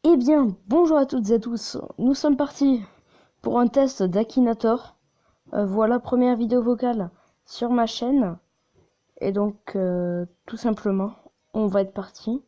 Eh bien, bonjour à toutes et à tous. Nous sommes partis pour un test d'Akinator. Voilà, première vidéo vocale sur ma chaîne. Et donc, tout simplement, on va être parti.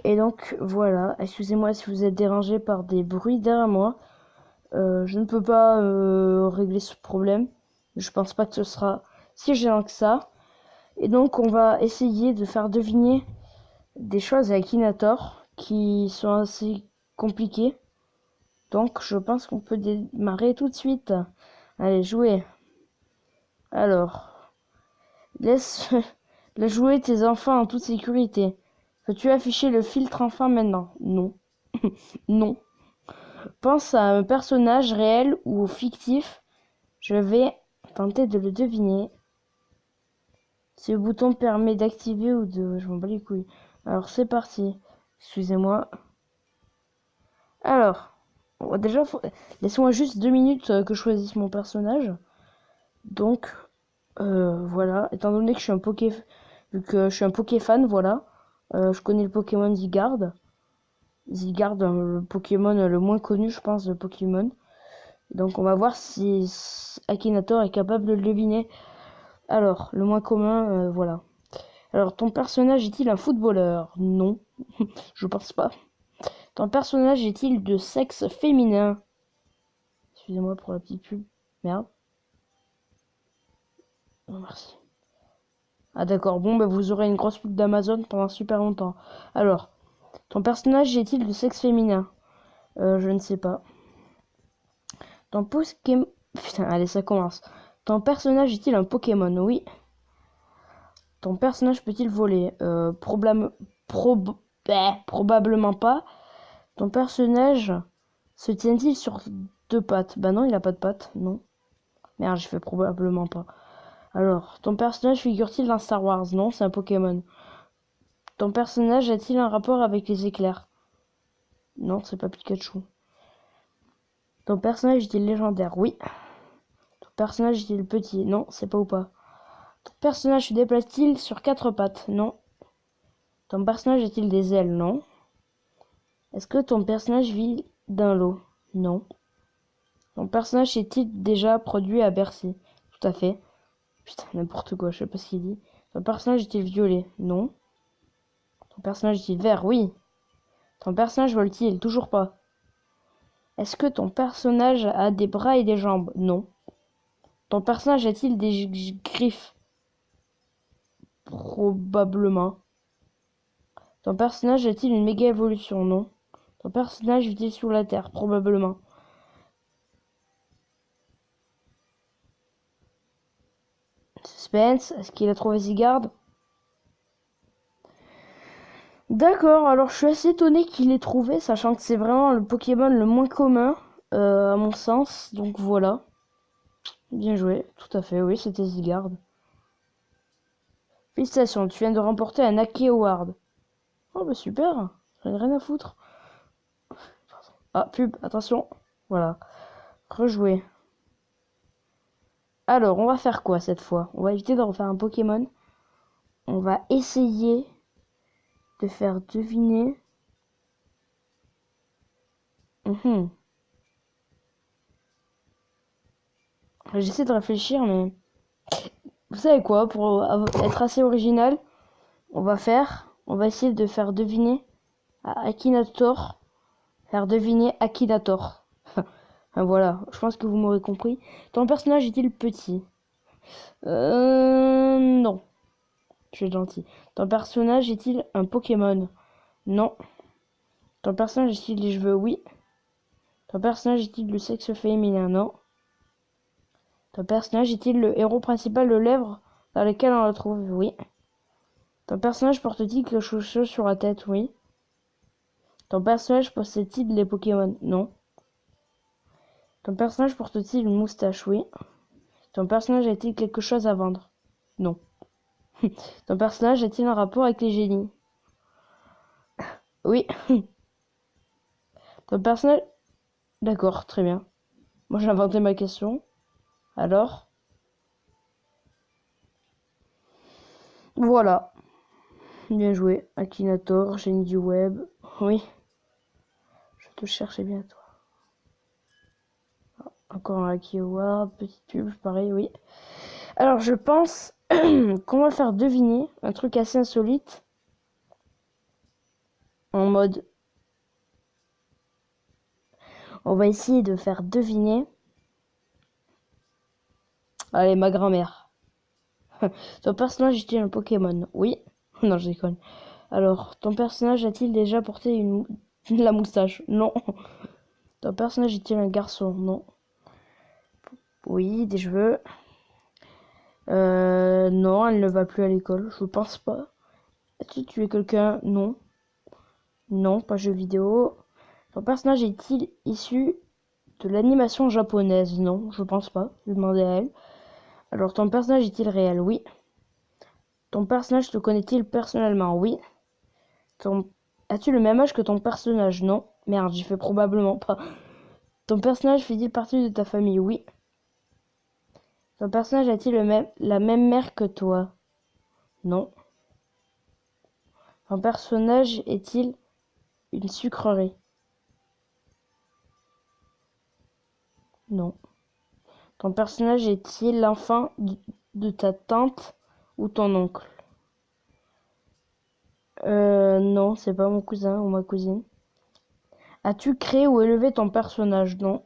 Et donc, voilà, excusez-moi si vous êtes dérangé par des bruits derrière moi. Je ne peux pas régler ce problème. Je pense pas que ce sera si gênant que ça. Et donc, on va essayer de faire deviner des choses à Akinator qui sont assez compliquées. Donc, je pense qu'on peut démarrer tout de suite. Allez, jouer. Alors, laisse, laisse jouer tes enfants en toute sécurité. Peux-tu afficher le filtre enfant maintenant? Non. Non. Pense à un personnage réel ou fictif. Je vais tenter de le deviner. Ce bouton permet d'activer ou de... Je m'en bats les couilles. Alors, c'est parti. Excusez-moi. Alors, déjà, laissez-moi juste 2 minutes que je choisisse mon personnage. Donc, voilà, étant donné que je suis vu que je suis un Pokéfan, voilà, je connais le Pokémon Zygarde. Zygarde, le Pokémon le moins connu, je pense, de Pokémon. Donc, on va voir si Akinator est capable de le deviner. Alors, le moins commun, voilà. Alors, ton personnage est-il un footballeur? Non, je pense pas. Ton personnage est-il de sexe féminin? Excusez-moi pour la petite pub. Merde. Oh, merci. Ah d'accord, bon, bah, vous aurez une grosse pub d'Amazon pendant super longtemps. Alors, ton personnage est-il de sexe féminin? Je ne sais pas. Ton Pokémon... Putain, allez, ça commence. Ton personnage est-il un Pokémon? Oui. Ton personnage peut-il voler? Probablement pas. Ton personnage se tient-il sur 2 pattes? Bah non, il a pas de pattes, non. Merde, j'ai fait probablement pas. Alors, ton personnage figure-t-il dans Star Wars? Non, c'est un Pokémon. Ton personnage a-t-il un rapport avec les éclairs? Non, c'est pas Pikachu. Ton personnage est-il légendaire? Oui. Ton personnage est-il petit? Non, c'est pas ou pas. Ton personnage se déplace-t-il sur 4 pattes? Non. Ton personnage a-t-il des ailes? Non. Est-ce que ton personnage vit dans l'eau? Non. Ton personnage est-il déjà produit à Bercy? Tout à fait. Putain, n'importe quoi, je sais pas ce qu'il dit. Ton personnage est-il violet? Non. Ton personnage est-il vert? Oui. Ton personnage vole-t-il? Toujours pas. Est-ce que ton personnage a des bras et des jambes? Non. Ton personnage a-t-il des griffes? Probablement. Ton personnage a-t-il une méga évolution? Non. Ton personnage vit-il sous la terre? Probablement. Suspense, est-ce qu'il a trouvé Zygarde? D'accord, alors je suis assez étonné qu'il ait trouvé, sachant que c'est vraiment le Pokémon le moins commun, à mon sens. Donc voilà. Bien joué, tout à fait, oui, c'était Zygarde. Félicitations, tu viens de remporter un Aki Award. Oh bah super, j'en ai rien à foutre. Ah, pub, attention. Voilà. Rejouer. Alors, on va faire quoi cette fois? On va éviter de refaire un Pokémon. On va essayer de faire deviner. Mhm. J'essaie de réfléchir, mais... Vous savez quoi? Pour être assez original, On va essayer de faire deviner à Akinator. Faire deviner Akinator. Voilà, je pense que vous m'aurez compris. Ton personnage est-il petit? Non. Je suis gentil. Ton personnage est-il un Pokémon? Non. Ton personnage est-il des cheveux? Oui. Ton personnage est-il du sexe féminin? Non. Ton personnage est-il le héros principal de l'œuvre dans lequel on le trouve? Oui. Ton personnage porte-t-il quelque chose sur la tête? Oui. Ton personnage possède-t-il les Pokémon? Non. Ton personnage porte-t-il une moustache? Oui. Ton personnage a-t-il quelque chose à vendre? Non. Ton personnage a-t-il un rapport avec les génies? Oui. Ton personnage... D'accord, très bien. Moi j'ai inventé ma question. Alors? Voilà. Bien joué. Akinator, génie du web. Oui. te chercher bien toi. Encore un Lucky Award, petite pub, pareil, oui. Alors je pense qu'on va faire deviner un truc assez insolite. En mode... On va essayer de faire deviner... Allez, ma grand-mère. Ton personnage est-il un Pokémon? Oui. Non, je déconne. Alors, ton personnage a-t-il déjà porté la moustache? Non. Ton personnage est-il un garçon? Non. Oui, des cheveux. Non, elle ne va plus à l'école. Je pense pas. As-tu tué quelqu'un? Non. Non, pas jeu vidéo. Ton personnage est-il issu de l'animation japonaise? Non, je pense pas. Je vais demander à elle. Alors, ton personnage est-il réel? Oui. Ton personnage te connaît-il personnellement? Oui. As-tu le même âge que ton personnage? Non. Merde, j'y fais probablement pas. Ton personnage fait-il partie de ta famille? Oui. Ton personnage a-t-il la même mère que toi? Non. Ton personnage est-il une sucrerie? Non. Ton personnage est-il l'enfant de ta tante ou ton oncle? Non, c'est pas mon cousin ou ma cousine. As-tu créé ou élevé ton personnage? Non.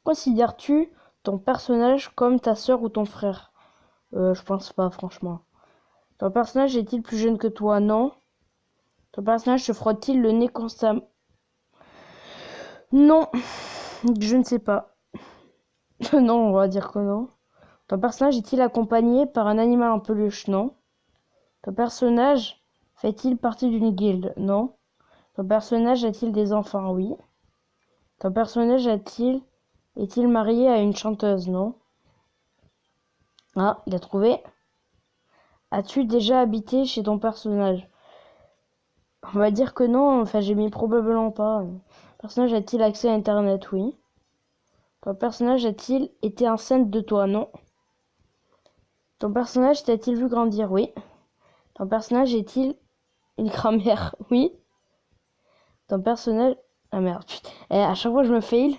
Considères-tu ton personnage comme ta sœur ou ton frère? Je pense pas, franchement. Ton personnage est-il plus jeune que toi? Non. Ton personnage se frotte-t-il le nez constamment? Non, je ne sais pas. Non, on va dire que non. Ton personnage est-il accompagné par un animal en peluche? Non. Ton personnage fait-il partie d'une guilde? Non. Ton personnage a-t-il des enfants? Oui. Ton personnage est-il marié à une chanteuse? Non. Ah, il a trouvé. As-tu déjà habité chez ton personnage? On va dire que non, enfin j'ai mis probablement pas. Ton personnage a-t-il accès à internet? Oui. Ton personnage a-t-il été enceinte de toi? Non. Ton personnage t'a-t-il vu grandir? Oui. Ton personnage est-il une grand-mère? Oui. Ton personnage... Ah merde, putain. À chaque fois je me fail.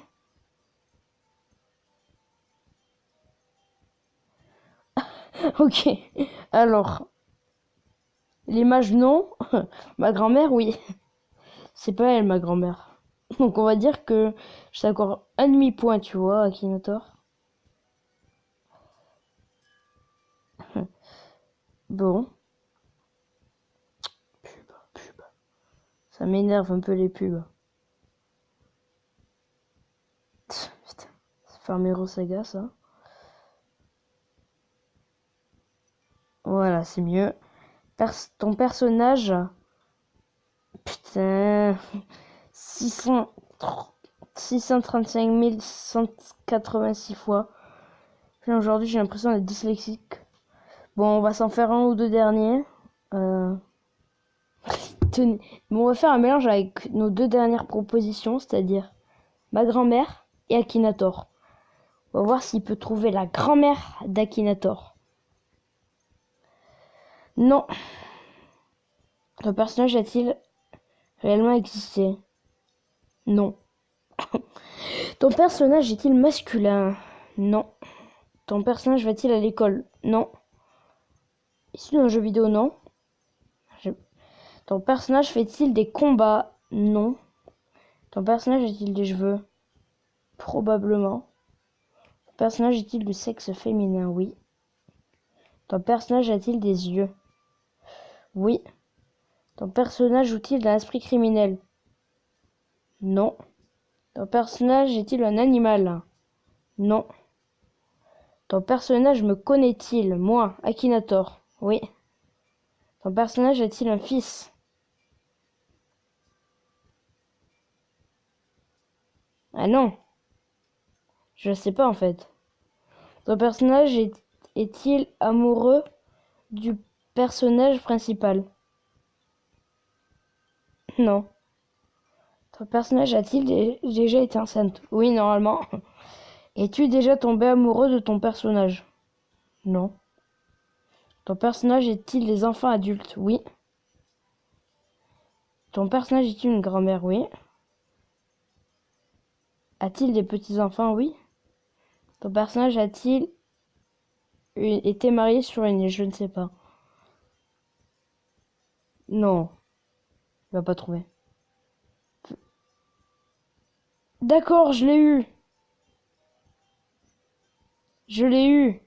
Ok. Alors, l'image non. Ma grand-mère, oui. C'est pas elle, ma grand-mère. Donc on va dire que je t'accorde un demi-point, tu vois, Akinator. Bon. Pub. Ça m'énerve un peu les pubs. Putain. C'est Farmero Saga, ça. Voilà, c'est mieux. Ton personnage... Putain... 635 186 fois. Aujourd'hui, j'ai l'impression d'être dyslexique. Bon, on va s'en faire un ou deux derniers. Tenez. Bon, on va faire un mélange avec nos deux dernières propositions, c'est-à-dire ma grand-mère et Akinator. On va voir s'il peut trouver la grand-mère d'Akinator. Non. Ton personnage a-t-il réellement existé? Non. Ton personnage est-il masculin? Non. Ton personnage va-t-il à l'école? Non. Issu d'un jeu vidéo? Non. Ton personnage fait-il des combats? Non. Ton personnage a-t-il des cheveux? Probablement. Ton personnage est-il du sexe féminin? Oui. Ton personnage a-t-il des yeux? Oui. Ton personnage joue-t-il d'un esprit criminel? Non. Ton personnage est-il un animal? Non. Ton personnage me connaît-il? Moi, Akinator? Oui. Ton personnage a-t-il un fils? Ah non. Je sais pas en fait. Ton personnage est-il amoureux du personnage principal? Non. Ton personnage a-t-il déjà été enceinte? Oui, normalement. Es-tu déjà tombé amoureux de ton personnage? Non. Ton personnage est-il des enfants adultes? Oui. Ton personnage est-il une grand-mère? Oui. A-t-il des petits-enfants? Oui. Ton personnage a-t-il été marié sur une île? Je ne sais pas. Non, il va pas trouver. D'accord, je l'ai eu. Je l'ai eu.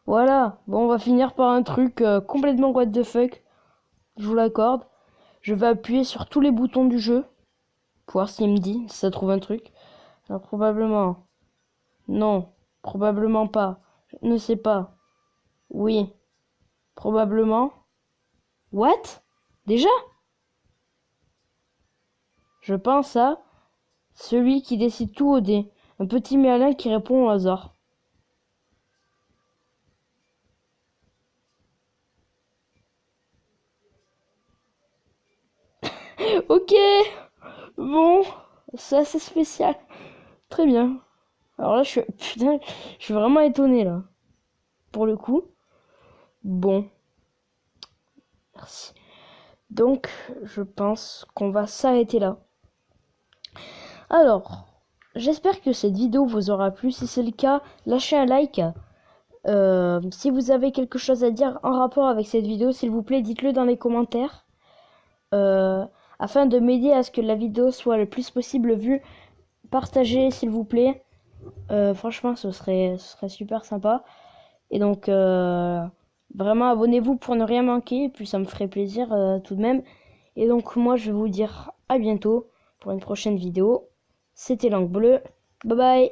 Voilà. Bon, on va finir par un truc complètement what the fuck. Je vous l'accorde. Je vais appuyer sur tous les boutons du jeu. Pour voir s'il me dit, si ça trouve un truc. Alors, probablement. Non. Probablement pas. Je ne sais pas. Oui. Probablement. What? Déjà? Je pense à celui qui décide tout au dé. Un petit Merlin qui répond au hasard. Ok. Bon. C'est assez spécial. Très bien. Alors là, putain, je suis vraiment étonné là. Pour le coup. Bon. Merci. Donc, je pense qu'on va s'arrêter là. Alors, j'espère que cette vidéo vous aura plu. Si c'est le cas, lâchez un like. Si vous avez quelque chose à dire en rapport avec cette vidéo, s'il vous plaît, dites-le dans les commentaires. Afin de m'aider à ce que la vidéo soit le plus possible vue. Partagez, s'il vous plaît. Franchement, ce serait super sympa. Et donc, vraiment, abonnez-vous pour ne rien manquer. Et puis, ça me ferait plaisir tout de même. Et donc, moi, je vais vous dire à bientôt pour une prochaine vidéo. C'était Langue Bleue. Bye bye.